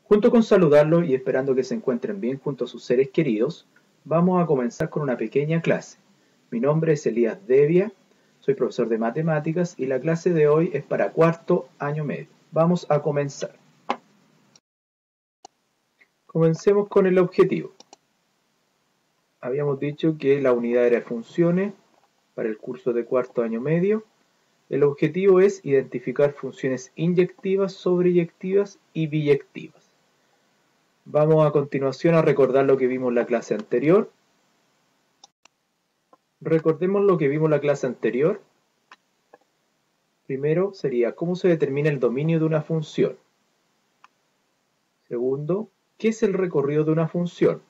Junto con saludarlos y esperando que se encuentren bien junto a sus seres queridos, vamos a comenzar con una pequeña clase. Mi nombre es Elías Devia, soy profesor de matemáticas y la clase de hoy es para cuarto año medio. Vamos a comenzar. Comencemos con el objetivo. Habíamos dicho que la unidad era funciones para el curso de cuarto año medio. El objetivo es identificar funciones inyectivas, sobreyectivas y biyectivas. Vamos a continuación a recordar lo que vimos en la clase anterior. Recordemos lo que vimos en la clase anterior. Primero sería cómo se determina el dominio de una función. Segundo, ¿qué es el recorrido de una función?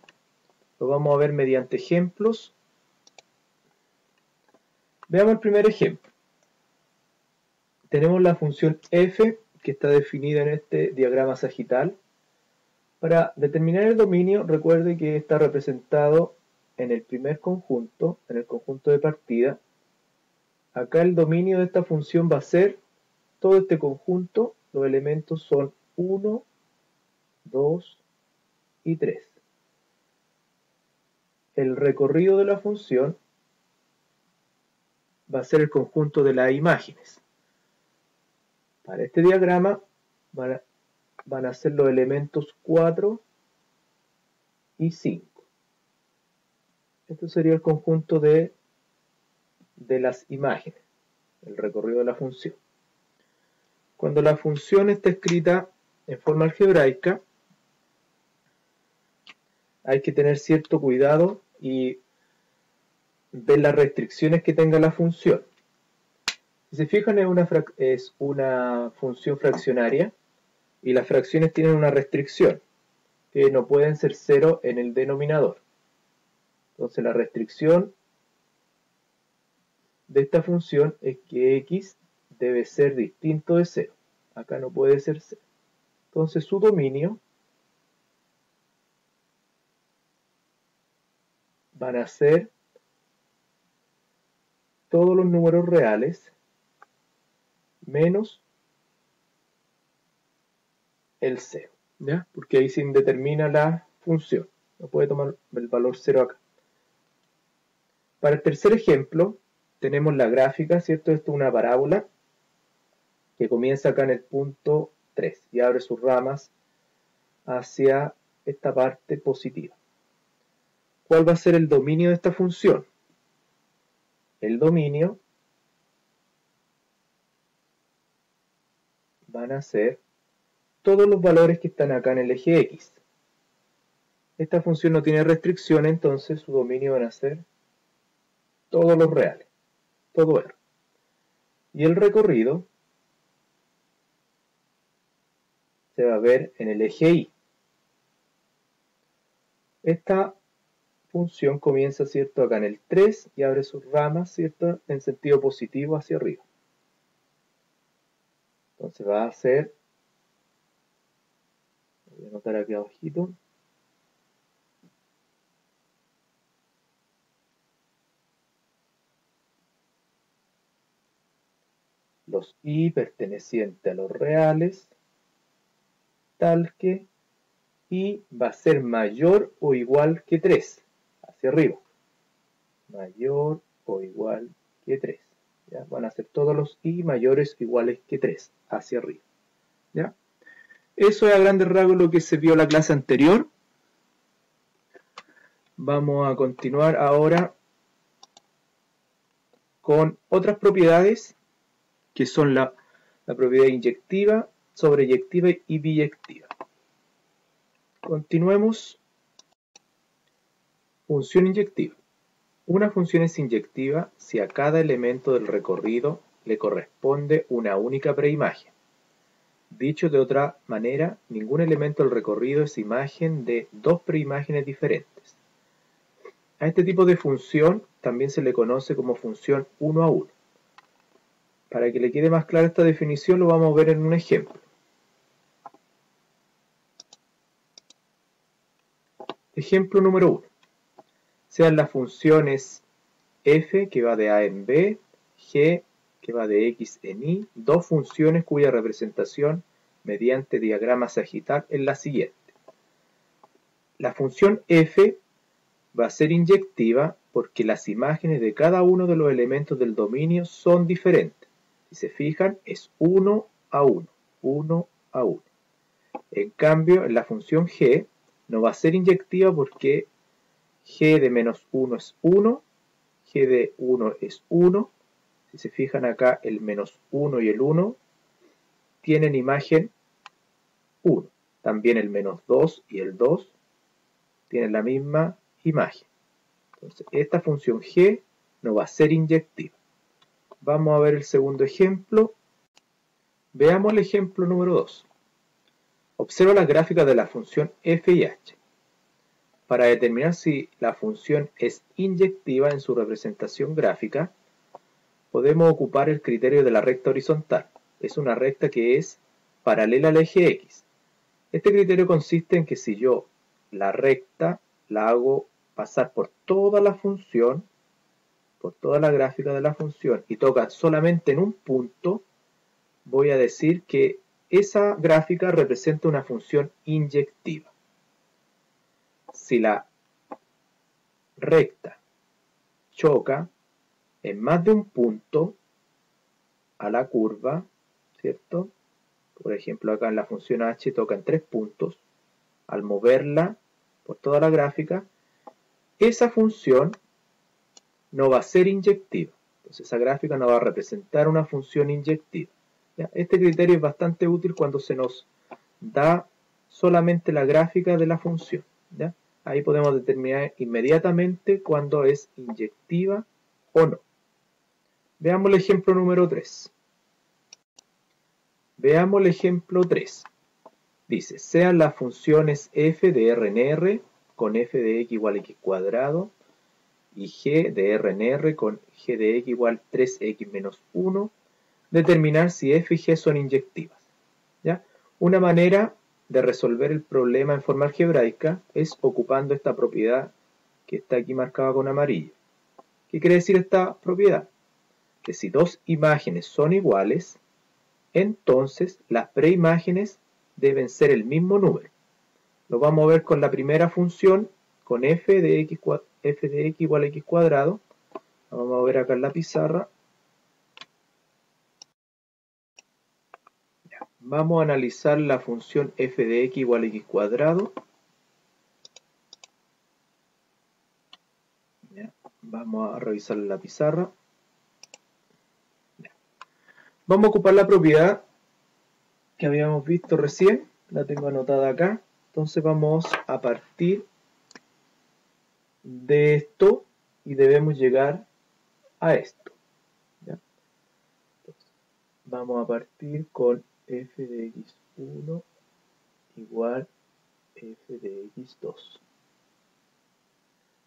Lo vamos a ver mediante ejemplos. Veamos el primer ejemplo. Tenemos la función f que está definida en este diagrama sagital. Para determinar el dominio, recuerde que está representado en el primer conjunto, en el conjunto de partida. Acá el dominio de esta función va a ser todo este conjunto. Los elementos son 1, 2 y 3. El recorrido de la función va a ser el conjunto de las imágenes. Para este diagrama van a ser los elementos 4 y 5. Esto sería el conjunto de las imágenes, el recorrido de la función. Cuando la función está escrita en forma algebraica, hay que tener cierto cuidado y ver las restricciones que tenga la función. Si se fijan, es una función fraccionaria y las fracciones tienen una restricción, que no pueden ser 0 en el denominador. Entonces la restricción de esta función es que x debe ser distinto de 0. Acá no puede ser 0. Entonces su dominio van a ser todos los números reales menos el 0, ¿ya? Porque ahí se indetermina la función. No puede tomar el valor 0 acá. Para el tercer ejemplo, tenemos la gráfica, ¿cierto? Esto es una parábola que comienza acá en el punto 3 y abre sus ramas hacia esta parte positiva. ¿Cuál va a ser el dominio de esta función? El dominio van a ser todos los valores que están acá en el eje X. Esta función no tiene restricción, entonces su dominio van a ser todos los reales, todo R. Y el recorrido se va a ver en el eje Y. Esta función comienza, ¿cierto?, acá en el 3 y abre sus ramas, ¿cierto?, en sentido positivo hacia arriba. Entonces va a ser, voy a anotar aquí abajito, los y pertenecientes a los reales, tal que y va a ser mayor o igual que 3, hacia arriba, mayor o igual que 3. ¿Ya? Van a ser todos los y mayores o iguales que 3, hacia arriba. ¿Ya? Eso es a grandes rasgos lo que se vio en la clase anterior. Vamos a continuar ahora con otras propiedades que son la propiedad inyectiva, sobreyectiva y biyectiva. Continuemos. Función inyectiva. Una función es inyectiva si a cada elemento del recorrido le corresponde una única preimagen. Dicho de otra manera, ningún elemento del recorrido es imagen de dos preimágenes diferentes. A este tipo de función también se le conoce como función 1 a 1. Para que le quede más clara esta definición, lo vamos a ver en un ejemplo. Ejemplo número 1. Sean las funciones f que va de a en b, g que va de x en y, dos funciones cuya representación mediante diagrama sagital es la siguiente. La función f va a ser inyectiva porque las imágenes de cada uno de los elementos del dominio son diferentes. Si se fijan, es 1 a 1, 1 a 1. En cambio, en la función g no va a ser inyectiva porque g de menos 1 es 1, g de 1 es 1. Si se fijan acá, el menos 1 y el 1 tienen imagen 1. También el menos 2 y el 2 tienen la misma imagen. Entonces, esta función g no va a ser inyectiva. Vamos a ver el segundo ejemplo. Veamos el ejemplo número 2. Observa la gráfica de la función f y h. Para determinar si la función es inyectiva en su representación gráfica, podemos ocupar el criterio de la recta horizontal. Es una recta que es paralela al eje x. Este criterio consiste en que si yo la recta la hago pasar por toda la función, por toda la gráfica de la función, y toca solamente en un punto, voy a decir que esa gráfica representa una función inyectiva. Si la recta choca en más de un punto a la curva, ¿cierto? Por ejemplo, acá en la función h toca en 3 puntos. Al moverla por toda la gráfica, esa función no va a ser inyectiva. Entonces esa gráfica no va a representar una función inyectiva. ¿Ya? Este criterio es bastante útil cuando se nos da solamente la gráfica de la función. ¿Ya? Ahí podemos determinar inmediatamente cuándo es inyectiva o no. Veamos el ejemplo número 3. Veamos el ejemplo 3. Dice, sean las funciones f de r en r con f de x igual a x cuadrado y g de r en r con g de x igual a 3x menos 1, determinar si f y g son inyectivas. ¿Ya? Una manera de resolver el problema en forma algebraica es ocupando esta propiedad que está aquí marcada con amarillo. ¿Qué quiere decir esta propiedad? Que si dos imágenes son iguales, entonces las preimágenes deben ser el mismo número. Lo vamos a ver con la primera función, con f de x igual a x cuadrado. Lo vamos a ver acá en la pizarra. Ya. Vamos a analizar la función f de x igual a x cuadrado. Ya. Vamos a revisar la pizarra. Ya. Vamos a ocupar la propiedad que habíamos visto recién. La tengo anotada acá. Entonces vamos a partir de esto y debemos llegar a esto. ¿Ya? Entonces, vamos a partir con f de x1 igual f de x2.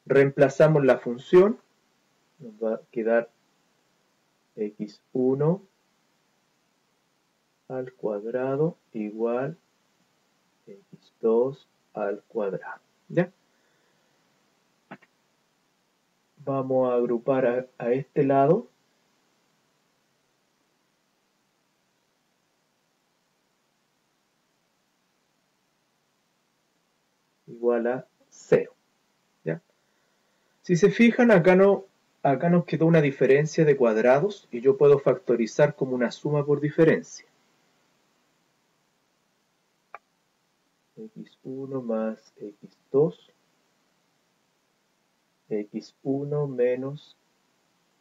Reemplazamos la función, nos va a quedar x1 al cuadrado igual x2 al cuadrado. ¿Ya? Vamos a agrupar a este lado. Igual a 0. ¿Ya? Si se fijan, acá nos quedó una diferencia de cuadrados y yo puedo factorizar como una suma por diferencia. x1 más x2, x1 menos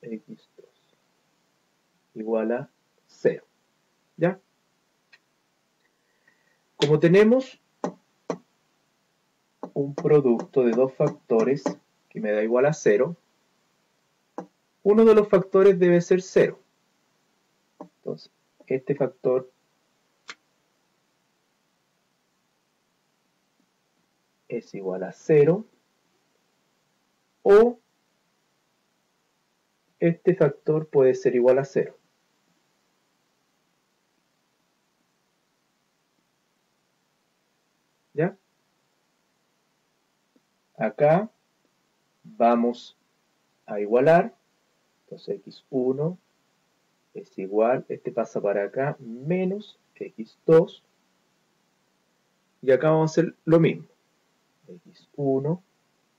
x2, igual a 0. ¿Ya? Como tenemos un producto de dos factores que me da igual a 0, uno de los factores debe ser 0. Entonces, este factor es igual a 0 o este factor puede ser igual a 0. ¿Ya? Acá vamos a igualar, entonces x1 es igual, este pasa para acá, menos x2 Y acá vamos a hacer lo mismo. x1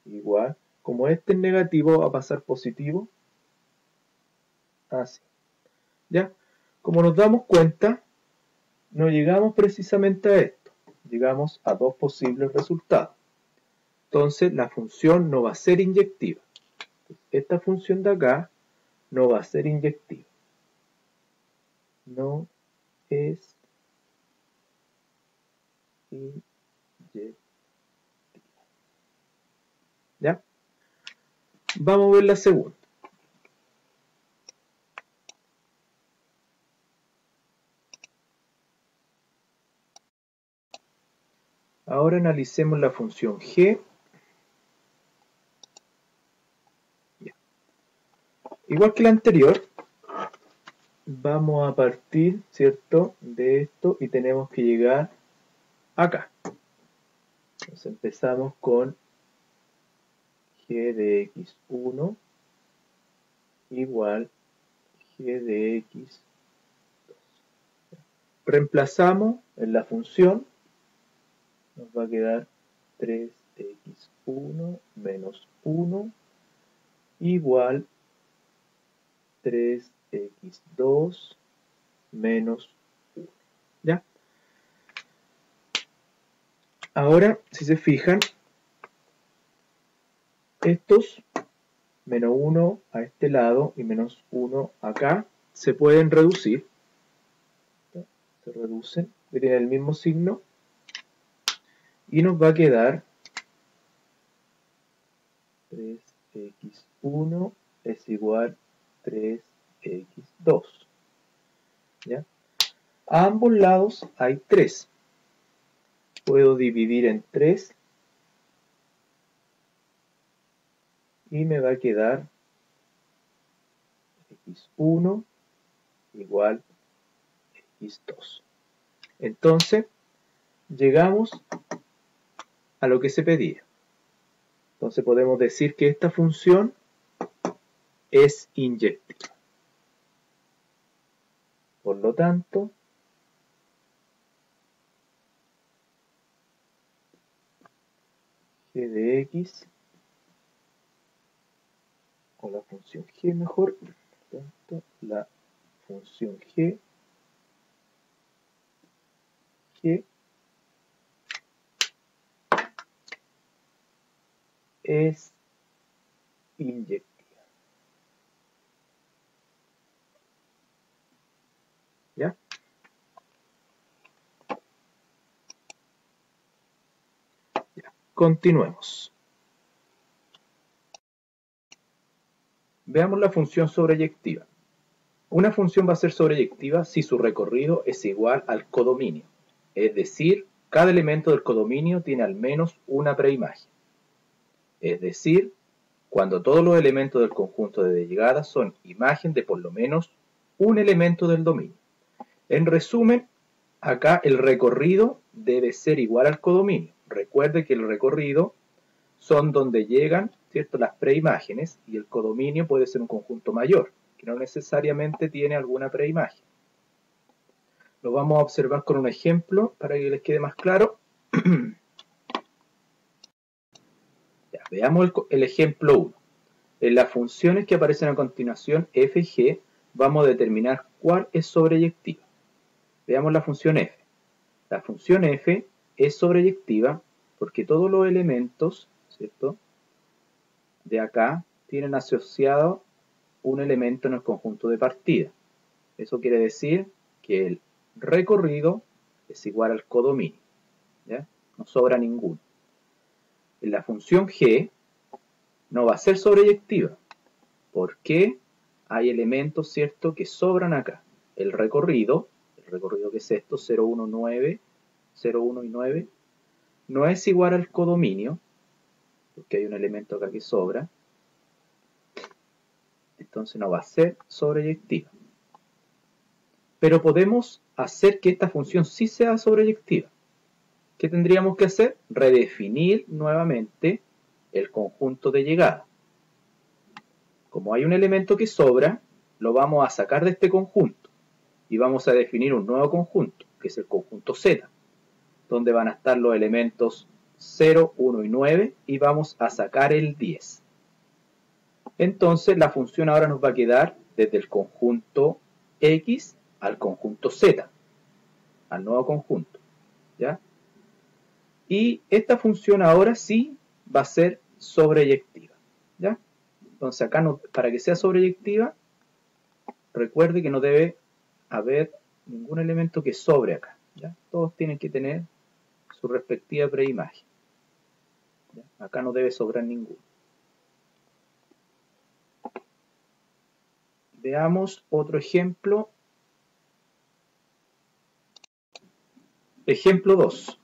igual, como este es negativo va a pasar positivo, así. ¿Ya? Como nos damos cuenta, no llegamos precisamente a esto, llegamos a dos posibles resultados. Entonces la función no va a ser inyectiva. Esta función de acá no va a ser inyectiva. No es inyectiva. ¿Ya? Vamos a ver la segunda. Ahora analicemos la función g. Igual que la anterior, vamos a partir, ¿cierto?, de esto y tenemos que llegar acá. Entonces empezamos con g de x1 igual g de x2. Reemplazamos en la función, nos va a quedar 3x1 menos 1 igual 3x2 menos 1. ¿Ya? Ahora, si se fijan, estos menos 1 a este lado y menos 1 acá se pueden reducir. Se reducen, que tienen el mismo signo. Y nos va a quedar 3x1 es igual 3x2. ¿Ya? A ambos lados hay 3. Puedo dividir en 3 y me va a quedar x1 igual x2. Entonces, llegamos a lo que se pedía. Entonces podemos decir que esta función es inyectiva. Por lo tanto, g de x, o la función g mejor, por lo tanto, la función g es inyectiva. ¿Ya? Ya. Continuemos. Veamos la función sobreyectiva. Una función va a ser sobreyectiva si su recorrido es igual al codominio, es decir, cada elemento del codominio tiene al menos una preimagen. Es decir, cuando todos los elementos del conjunto de llegada son imagen de por lo menos un elemento del dominio. En resumen, acá el recorrido debe ser igual al codominio. Recuerde que el recorrido son donde llegan, ¿cierto?, las preimágenes, y el codominio puede ser un conjunto mayor, que no necesariamente tiene alguna preimagen. Lo vamos a observar con un ejemplo para que les quede más claro. Ya, veamos el ejemplo 1. En las funciones que aparecen a continuación, f y g, vamos a determinar cuál es sobreyectiva. Veamos la función f. La función f es sobreyectiva porque todos los elementos, ¿cierto?, de acá tienen asociado un elemento en el conjunto de partida. Eso quiere decir que el recorrido es igual al codominio. ¿Ya? No sobra ninguno. En la función g no va a ser sobreyectiva porque hay elementos, ¿cierto?, que sobran acá. El recorrido que es esto, 0, 1, 9, 0, 1 y 9, no es igual al codominio, porque hay un elemento acá que sobra, entonces no va a ser sobreyectiva. Pero podemos hacer que esta función sí sea sobreyectiva. ¿Qué tendríamos que hacer? Redefinir nuevamente el conjunto de llegada. Como hay un elemento que sobra, lo vamos a sacar de este conjunto y vamos a definir un nuevo conjunto, que es el conjunto Z. donde van a estar los elementos 0, 1 y 9, y vamos a sacar el 10. Entonces la función ahora nos va a quedar desde el conjunto X al conjunto Z, al nuevo conjunto, ¿ya? Y esta función ahora sí va a ser sobreyectiva, ¿ya? Entonces acá, para que sea sobreyectiva, recuerde que no debe haber ningún elemento que sobre acá, ¿ya? Todos tienen que tener su respectiva preimagen, ¿ya? Acá no debe sobrar ninguno. Veamos otro ejemplo. Ejemplo 2.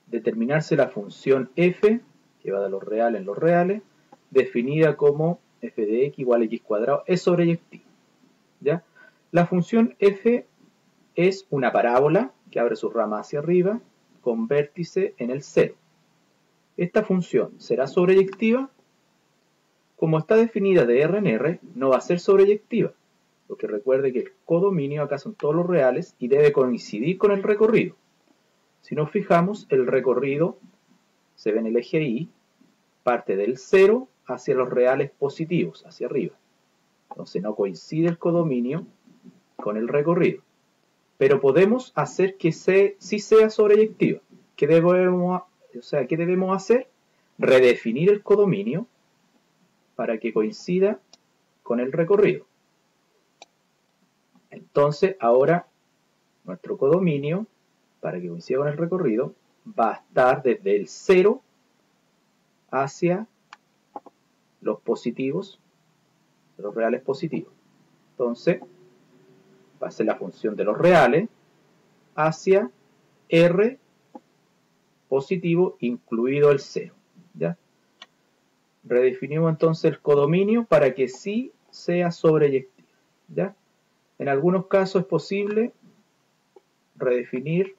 Determinarse la función f, que va de los reales en los reales, definida como f de x igual a x cuadrado, es sobreyectiva, ¿ya? La función f es una parábola que abre su rama hacia arriba con vértice en el 0. Esta función será sobreyectiva. Como está definida de R en R, no va a ser sobreyectiva, porque recuerde que el codominio acá son todos los reales y debe coincidir con el recorrido. Si nos fijamos, el recorrido se ve en el eje Y, parte del 0 hacia los reales positivos, hacia arriba. Entonces no coincide el codominio con el recorrido. Pero podemos hacer que sí sea sobreyectiva. ¿Qué debemos hacer? Redefinir el codominio para que coincida con el recorrido. Entonces ahora nuestro codominio, para que coincida con el recorrido, va a estar desde el 0 hacia los positivos, los reales positivos. Entonces va a ser la función de los reales hacia R positivo incluido el 0, ¿ya? Redefinimos entonces el codominio para que sí sea sobreyectiva, ¿ya? En algunos casos es posible redefinir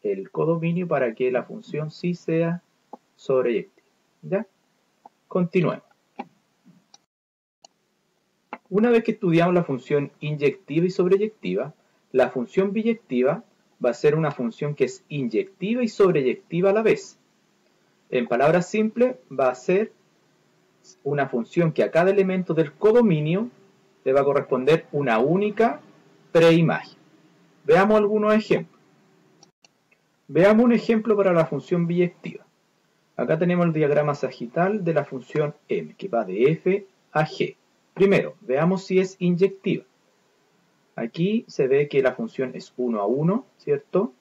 el codominio para que la función sí sea sobreyectiva, ¿ya? Continuemos. Una vez que estudiamos la función inyectiva y sobreyectiva, la función biyectiva va a ser una función que es inyectiva y sobreyectiva a la vez. En palabras simples, va a ser una función que a cada elemento del codominio le va a corresponder una única preimagen. Veamos algunos ejemplos. Veamos un ejemplo para la función biyectiva. Acá tenemos el diagrama sagital de la función m, que va de f a g. Primero, veamos si es inyectiva. Aquí se ve que la función es 1 a 1, ¿cierto?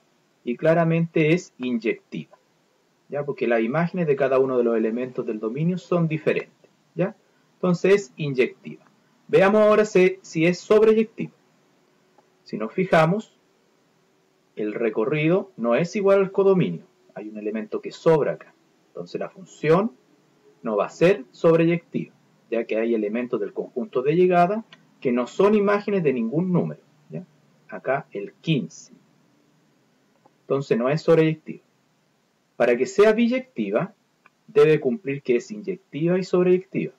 Y claramente es inyectiva, ¿ya? Porque las imágenes de cada uno de los elementos del dominio son diferentes, ¿ya? Entonces es inyectiva. Veamos ahora si es sobreyectiva. Si nos fijamos, el recorrido no es igual al codominio. Hay un elemento que sobra acá. Entonces la función no va a ser sobreyectiva, ya que hay elementos del conjunto de llegada que no son imágenes de ningún número, ¿ya? Acá el 15. Entonces no es sobreyectiva. Para que sea biyectiva, debe cumplir que es inyectiva y sobreyectiva.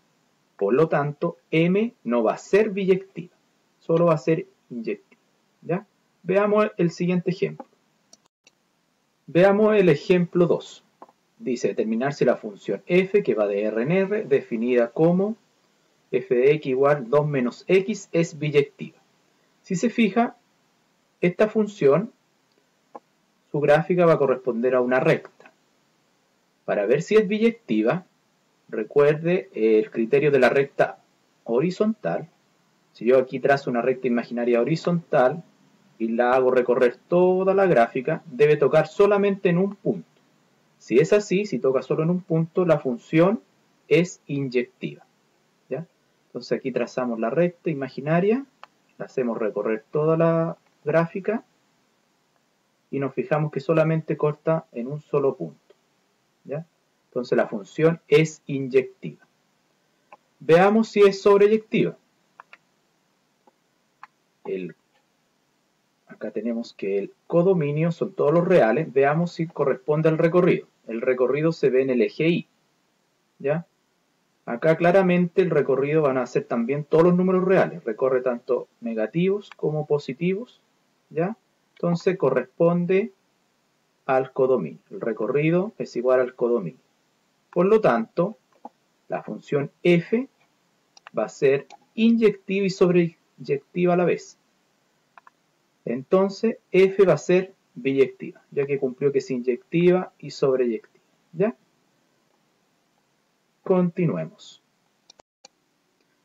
Por lo tanto, M no va a ser biyectiva, solo va a ser inyectiva, ¿ya? Veamos el siguiente ejemplo. Veamos el ejemplo 2. Dice determinar si la función f, que va de R en R, definida como f de x igual 2 menos x, es biyectiva. Si se fija, esta función, su gráfica va a corresponder a una recta. Para ver si es biyectiva, recuerde el criterio de la recta horizontal. Si yo aquí trazo una recta imaginaria horizontal y la hago recorrer toda la gráfica, debe tocar solamente en un punto. Si es así, si toca solo en un punto, la función es inyectiva, ¿ya? Entonces aquí trazamos la recta imaginaria, la hacemos recorrer toda la gráfica y nos fijamos que solamente corta en un solo punto, ¿ya? Entonces la función es inyectiva. Veamos si es sobreyectiva. Acá tenemos que el codominio son todos los reales. Veamos si corresponde al recorrido. El recorrido se ve en el eje Y, ¿ya? Acá claramente el recorrido van a ser también todos los números reales. Recorre tanto negativos como positivos, ¿ya? Entonces corresponde al codominio. El recorrido es igual al codominio. Por lo tanto, la función f va a ser inyectiva y sobreyectiva a la vez. Entonces, f va a ser biyectiva, ya que cumplió que es inyectiva y sobreyectiva. ¿Ya? Continuemos.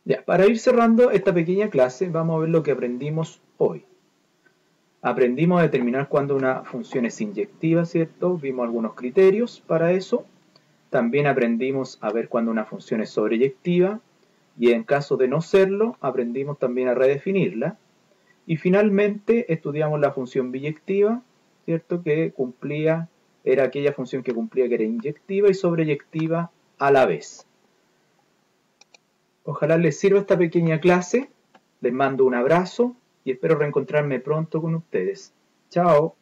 Ya, para ir cerrando esta pequeña clase, vamos a ver lo que aprendimos hoy. Aprendimos a determinar cuándo una función es inyectiva, ¿cierto? Vimos algunos criterios para eso. También aprendimos a ver cuándo una función es sobreyectiva. Y en caso de no serlo, aprendimos también a redefinirla. Y finalmente estudiamos la función biyectiva, ¿cierto? Que era aquella función que cumplía que era inyectiva y sobreyectiva a la vez. Ojalá les sirva esta pequeña clase. Les mando un abrazo y espero reencontrarme pronto con ustedes. Chao.